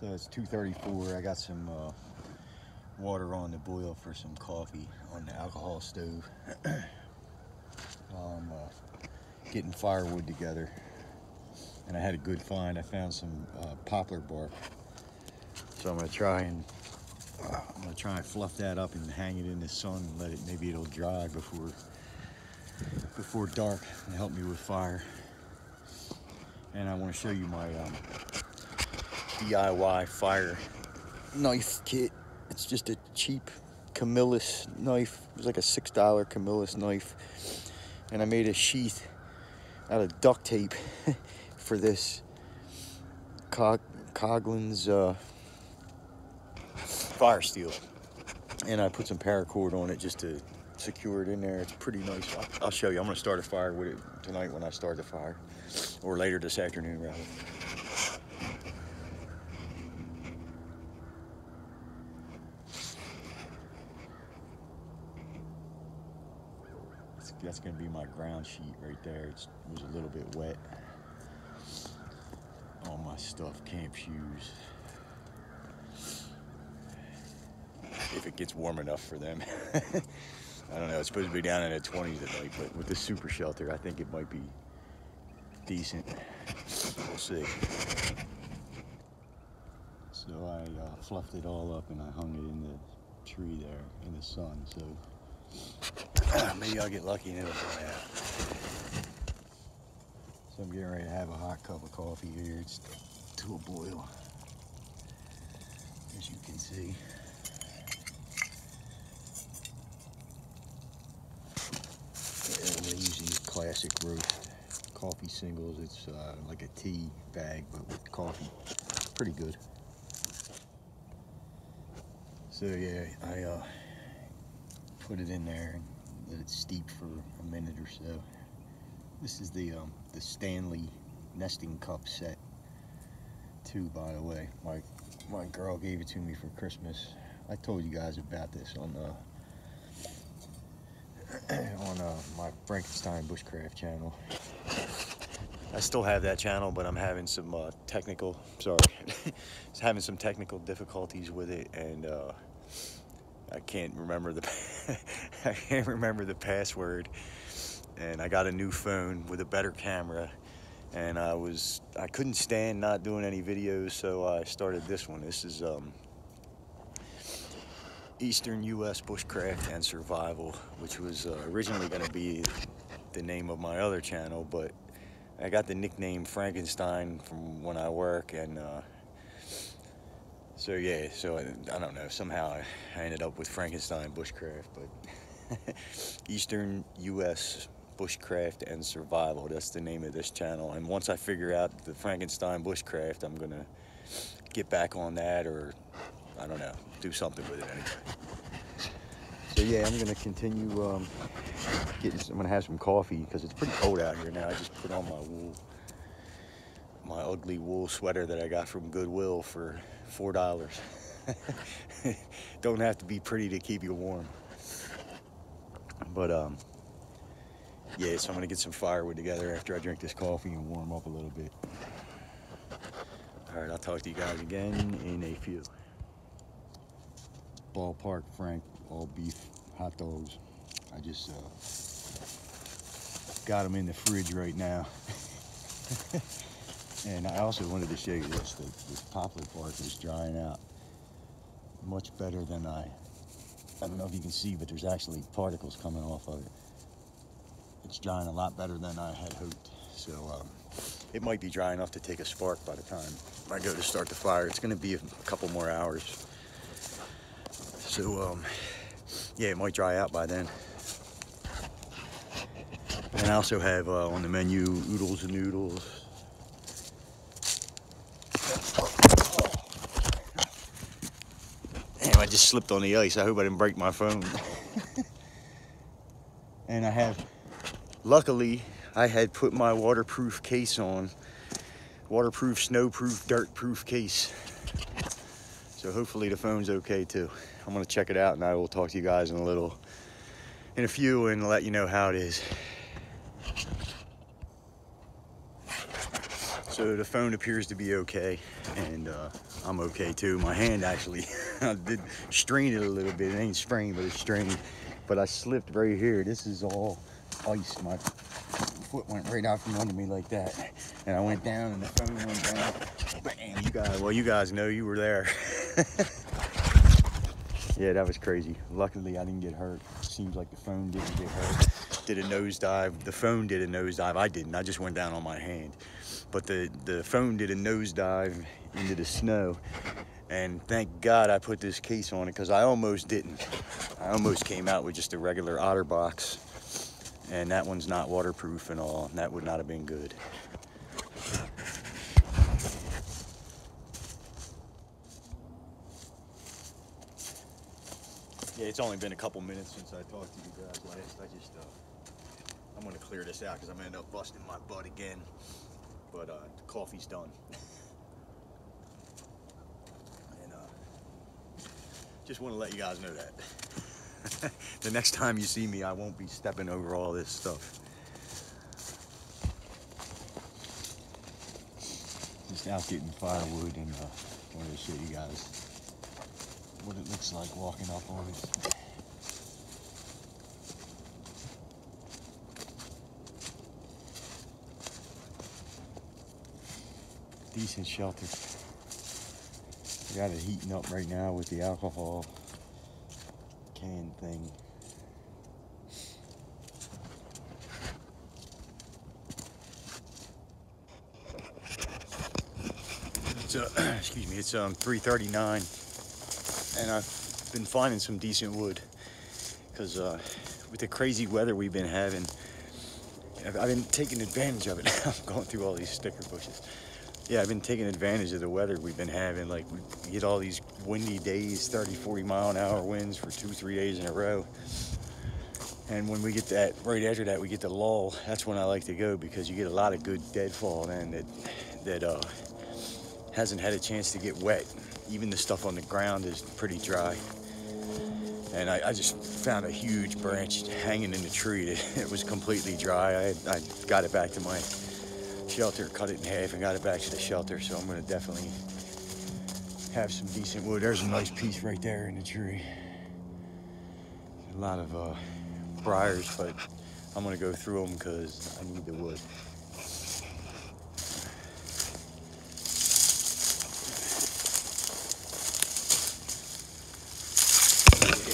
So it's 2:34. I got some water on to boil for some coffee on the alcohol stove. I'm getting firewood together, and I had a good find. I found some poplar bark, so I'm gonna try and fluff that up and hang it in the sun and let it, maybe it'll dry before dark and help me with fire. And I want to show you my DIY fire knife kit. It's just a cheap Camillus knife. It was like a $6 Camillus knife, and I made a sheath out of duct tape for this Coghlan's fire steel, and I put some paracord on it just to secure it in there. It's pretty nice. I'll show you. I'm going to start a fire with it tonight when I start the fire, or later this afternoon rather. That's going to be my ground sheet right there. It was a little bit wet. All my stuff, camp shoes. If it gets warm enough for them. I don't know, it's supposed to be down in the 20s at night, but with this super shelter, I think it might be decent. We'll see. So I fluffed it all up and I hung it in the tree there in the sun. So maybe I'll get lucky and it'll dry out. So I'm getting ready to have a hot cup of coffee here. It's to a boil, as you can see. I use these classic roast coffee singles. It's like a tea bag, but with coffee. Pretty good. So yeah, I put it in there and let it steep for a minute or so. This is the Stanley nesting cup set too, by the way. My girl gave it to me for Christmas. I told you guys about this on my Frankenstein Bushcraft channel. I still have that channel, but I'm having some technical difficulties with it, and I can't remember the password. And I got a new phone with a better camera, and I couldn't stand not doing any videos, so I started this one. This is Eastern U.S. Bushcraft and Survival, which was originally going to be the name of my other channel, but I got the nickname Frankenstein from when I work, and so yeah, so I don't know, somehow I ended up with Frankenstein Bushcraft, but Eastern U.S. Bushcraft and Survival, that's the name of this channel. And once I figure out the Frankenstein Bushcraft, I'm gonna get back on that, or I don't know, do something with it anyway. So yeah, I'm gonna continue I'm gonna have some coffee because it's pretty cold out here now. I just put on my ugly wool sweater that I got from Goodwill for $4. Don't have to be pretty to keep you warm. But yeah, so I'm gonna get some firewood together after I drink this coffee and warm up a little bit. All right, I'll talk to you guys again in a few. Ballpark Frank all beef hot dogs. I just got them in the fridge right now. And I also wanted to show you this. This poplar bark is drying out much better than I don't know if you can see, but there's actually particles coming off of it. It's drying a lot better than I had hoped. So it might be dry enough to take a spark by the time I go to start the fire. It's gonna be a couple more hours. So yeah, it might dry out by then. And I also have on the menu oodles and noodles. Damn, I just slipped on the ice. I hope I didn't break my phone. And I have, luckily, I had put my waterproof case on. Waterproof, snowproof, dirt-proof case. So hopefully the phone's okay too. I'm gonna check it out and I will talk to you guys in a few and let you know how it is. So the phone appears to be okay, and I'm okay too. My hand actually, I did strain it a little bit. It ain't sprained, but it's strained. But I slipped right here. This is all ice. My foot went right out from under me like that. And I went down and the phone went down. Bam, you guys know, you were there. Yeah, that was crazy. Luckily, I didn't get hurt. Seems like the phone didn't get hurt. Did a nosedive. The phone did a nosedive. I didn't. I just went down on my hand. But the phone did a nosedive into the snow. And thank God I put this case on it, because I almost didn't. I almost came out with just a regular OtterBox. And that one's not waterproof and all. And that would not have been good. Yeah, it's only been a couple minutes since I talked to you guys last. I'm gonna clear this out because I'm gonna end up busting my butt again. But the coffee's done. And just want to let you guys know that. The next time you see me, I won't be stepping over all this stuff. Just out getting firewood, and wanted to show you guys what it looks like walking up on it. Decent shelter. I got it heating up right now with the alcohol can thing. It's excuse me, it's 3:39, and I've been finding some decent wood because with the crazy weather we've been having, I've been taking advantage of it. I'm going through all these sticker bushes. Yeah, I've been taking advantage of the weather we've been having. Like, we get all these windy days, 30, 40 mile an hour winds for 2-3 days in a row. And when we get that, right after that, we get the lull. That's when I like to go, because you get a lot of good deadfall then that hasn't had a chance to get wet. Even the stuff on the ground is pretty dry. And I just found a huge branch hanging in the tree. It was completely dry. I got it back to my shelter, cut it in half and got it back to the shelter. So I'm gonna definitely have some decent wood. There's a nice piece right there in the tree. A lot of briars, but I'm gonna go through them because I need the wood.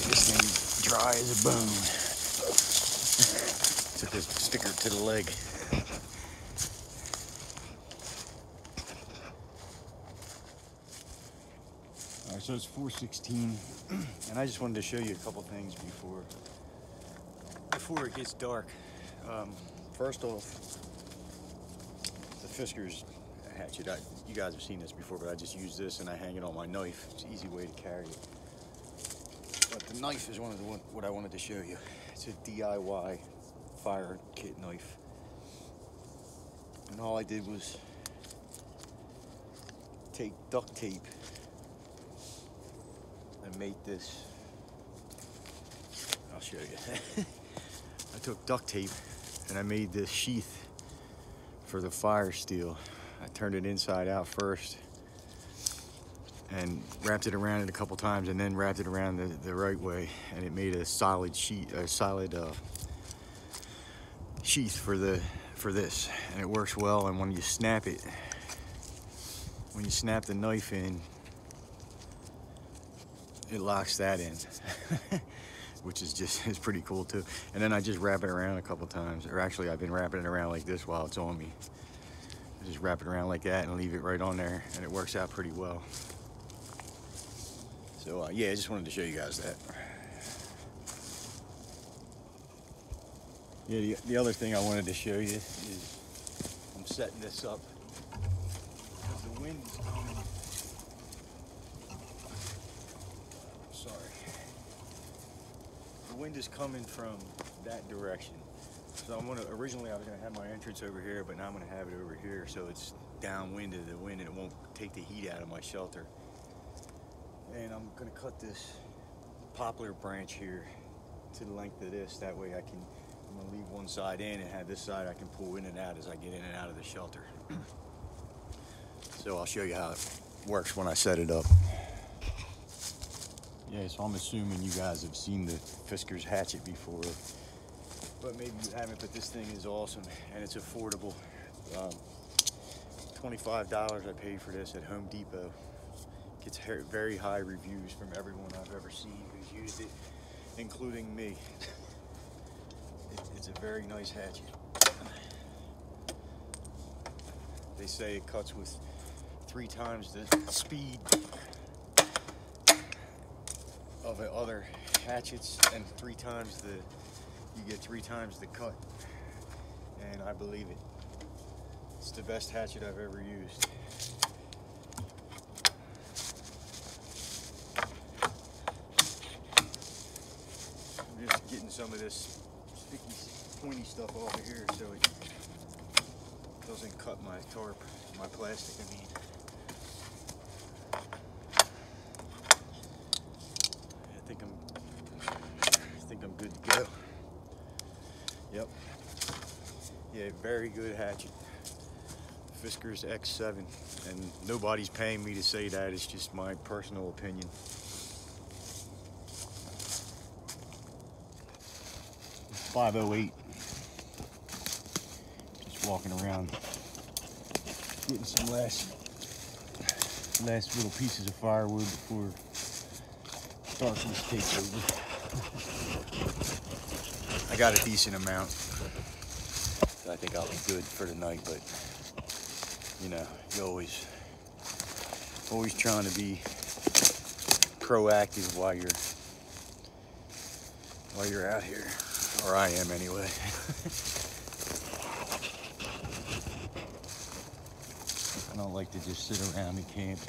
This thing dry as a bone. Took this sticker to the leg. Alright, so it's 4:16, and I just wanted to show you a couple things before it gets dark. First off, the Fiskars hatchet. You guys have seen this before, but I just use this and I hang it on my knife. It's an easy way to carry it. But the knife is what I wanted to show you. It's a DIY fire kit knife. And all I did was take duct tape and made this. I'll show you. I took duct tape and I made this sheath for the fire steel. I turned it inside out first and wrapped it around it a couple times, and then wrapped it around the right way, and it made a solid sheath for this, and it works well. And when you snap the knife in, it locks that in. Which is it's pretty cool too. And then I just wrap it around a couple times, or actually I've been wrapping it around like this while it's on me. I just wrap it around like that and leave it right on there, and it works out pretty well. So yeah, I just wanted to show you guys that. Yeah, the other thing I wanted to show you is I'm setting this up because the wind is coming. Sorry. The wind is coming from that direction. So originally I was gonna have my entrance over here, but now I'm gonna have it over here, so it's downwind of the wind and it won't take the heat out of my shelter. And I'm gonna cut this poplar branch here to the length of this. That way I'm gonna leave one side in and have this side I can pull in and out as I get in and out of the shelter. So I'll show you how it works when I set it up. Yeah, so I'm assuming you guys have seen the Fiskars hatchet before, but maybe you haven't. But this thing is awesome and it's affordable. $25 I paid for this at Home Depot. Gets very high reviews from everyone I've ever seen who's used it, including me. It's a very nice hatchet. They say it cuts with 3 times the speed of other hatchets and 3 times you get 3 times the cut, and I believe it. It's the best hatchet I've ever used. I'm just getting some of this sticky, pointy stuff off of here so it doesn't cut my tarp, my plastic, I mean. I think I'm good to go. Yep. Yeah, very good hatchet. Fiskars X7, and nobody's paying me to say that. It's just my personal opinion. It's 5:08. Just walking around, getting some last little pieces of firewood before darkness takes over. I got a decent amount, so I think I'll be good for the night, but you know, you're always trying to be proactive while you're out here, or I am anyway. I don't like to just sit around and camp,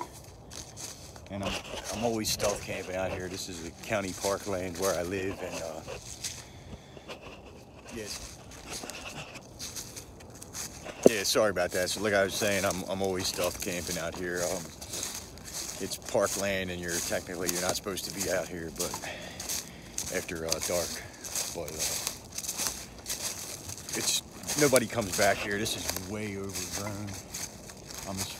and I'm always stealth camping out here. This is the county parkland where I live, and yeah, sorry about that. So like I was saying, I'm always stealth camping out here. It's parkland, and you're not supposed to be out here, but after dark. But it's nobody comes back here. This is way overgrown. I'm as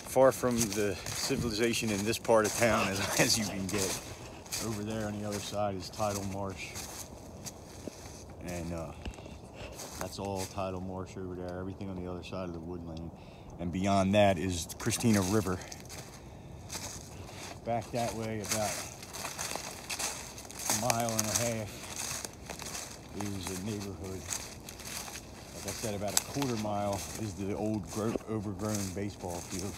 far from the civilization in this part of town as you can get. Over there on the other side is Tidal Marsh, and that's all Tidal Marsh over there. Everything on the other side of the woodland, and beyond that is Christina River. Back that way about 1.5 miles is a neighborhood. Like I said, about 1/4 mile is the old overgrown baseball field.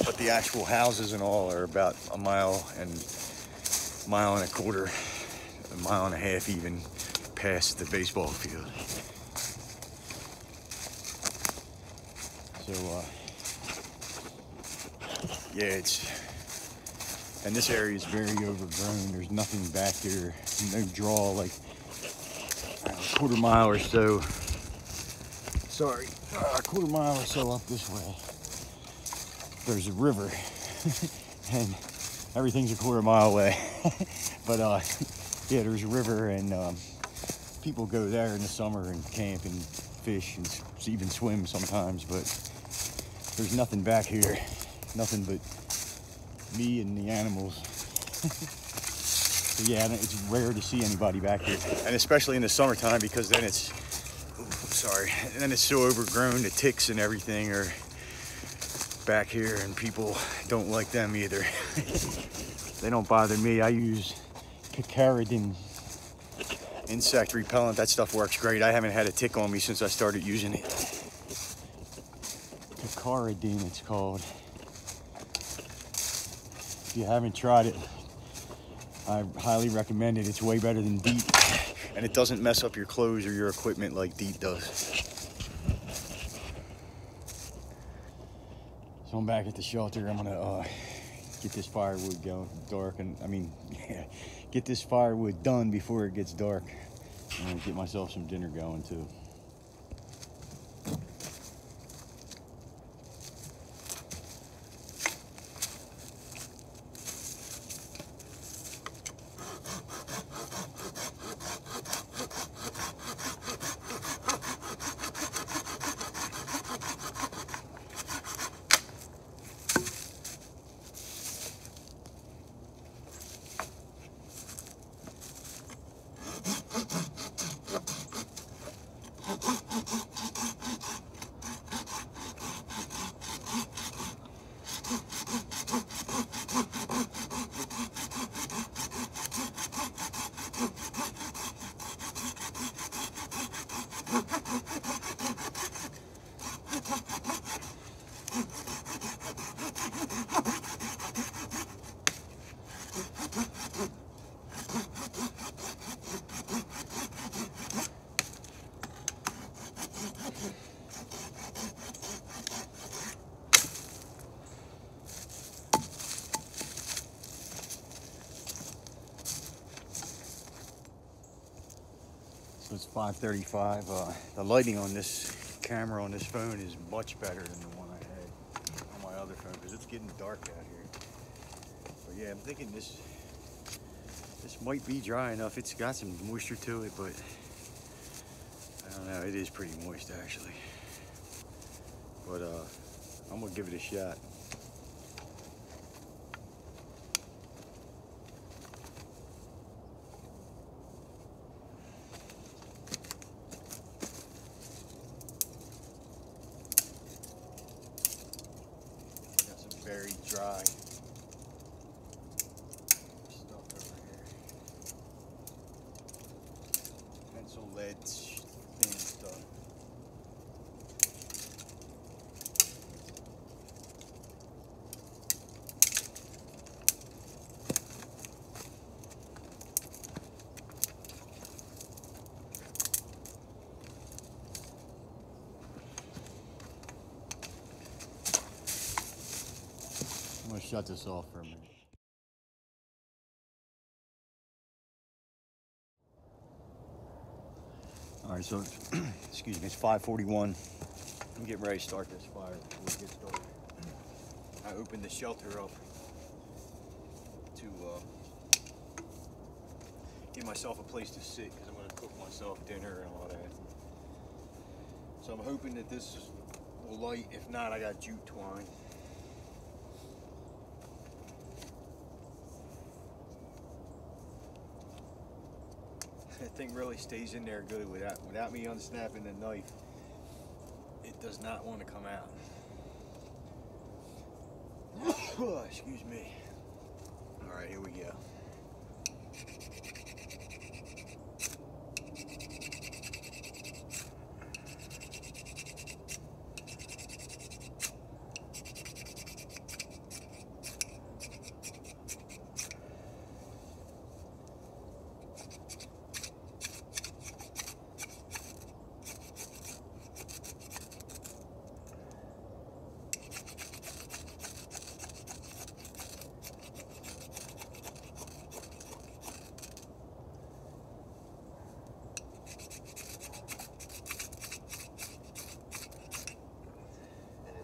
But the actual houses and all are about 1.25 miles, 1.25 miles even past the baseball field. So yeah, and this area is very overgrown. There's nothing back here, no draw, like 1/4 mile or so. Sorry, 1/4 mile or so up this way, there's a river, and everything's 1/4 mile away. But yeah, there's a river, and people go there in the summer and camp and fish and even swim sometimes. But there's nothing back here, nothing but me and the animals. So yeah, it's rare to see anybody back here, and especially in the summertime, because then it's so overgrown. The ticks and everything are back here, and people don't like them either. They don't bother me. I use picaridin insect repellent. That stuff works great. I haven't had a tick on me since I started using it. Picaridin, it's called. If you haven't tried it, I highly recommend it. It's way better than DEET, and it doesn't mess up your clothes or your equipment like DEET does. So I'm back at the shelter. I'm gonna get this firewood going dark, and get this firewood done before it gets dark, and get myself some dinner going too. So it's 5:35. The lighting on this camera on this phone is much better than the one I had on my other phone because it's getting dark out here. But yeah, I'm thinking this might be dry enough. It's got some moisture to it, but I don't know. It is pretty moist actually. But I'm gonna give it a shot. Got some very dry stuff over here. Pencil lead thin stuff. I'm gonna shut this off for a minute. All right, so excuse me, it's 5:41. I'm getting ready to start this fire before we get started. I opened the shelter up to give myself a place to sit because I'm going to cook myself dinner and all that. So I'm hoping that this will light. If not, I got jute twine. That thing really stays in there good without me unsnapping the knife. It does not want to come out. Excuse me. All right, here we go.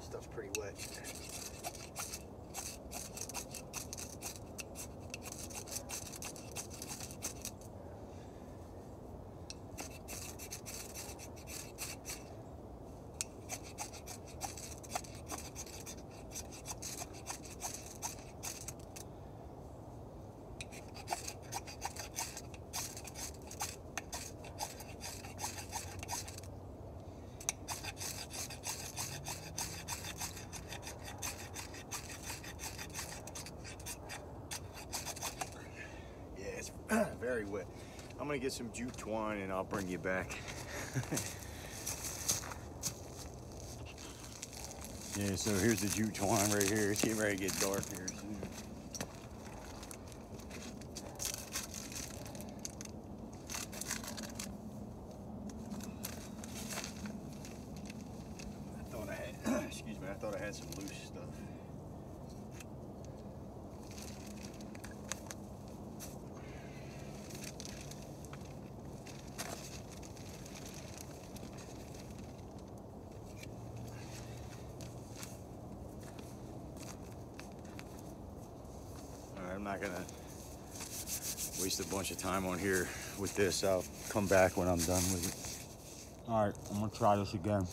Stuff's pretty wet. Very wet. I'm gonna get some jute twine and I'll bring you back. Yeah, so here's the jute twine right here. It's getting ready to get dark here soon. I thought I had, excuse me, I thought I had some loose stuff. I'm not gonna waste a bunch of time on here with this. I'll come back when I'm done with it. All right, I'm gonna try this again.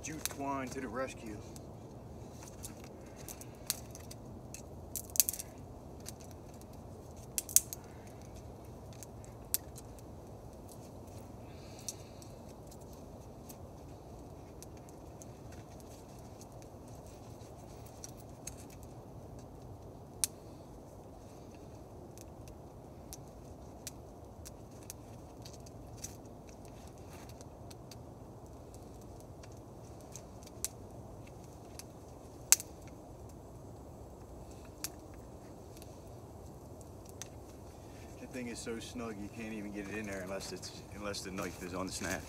Jute twine to the rescue. thing is so snug you can't even get it in there unless the knife is on the snout.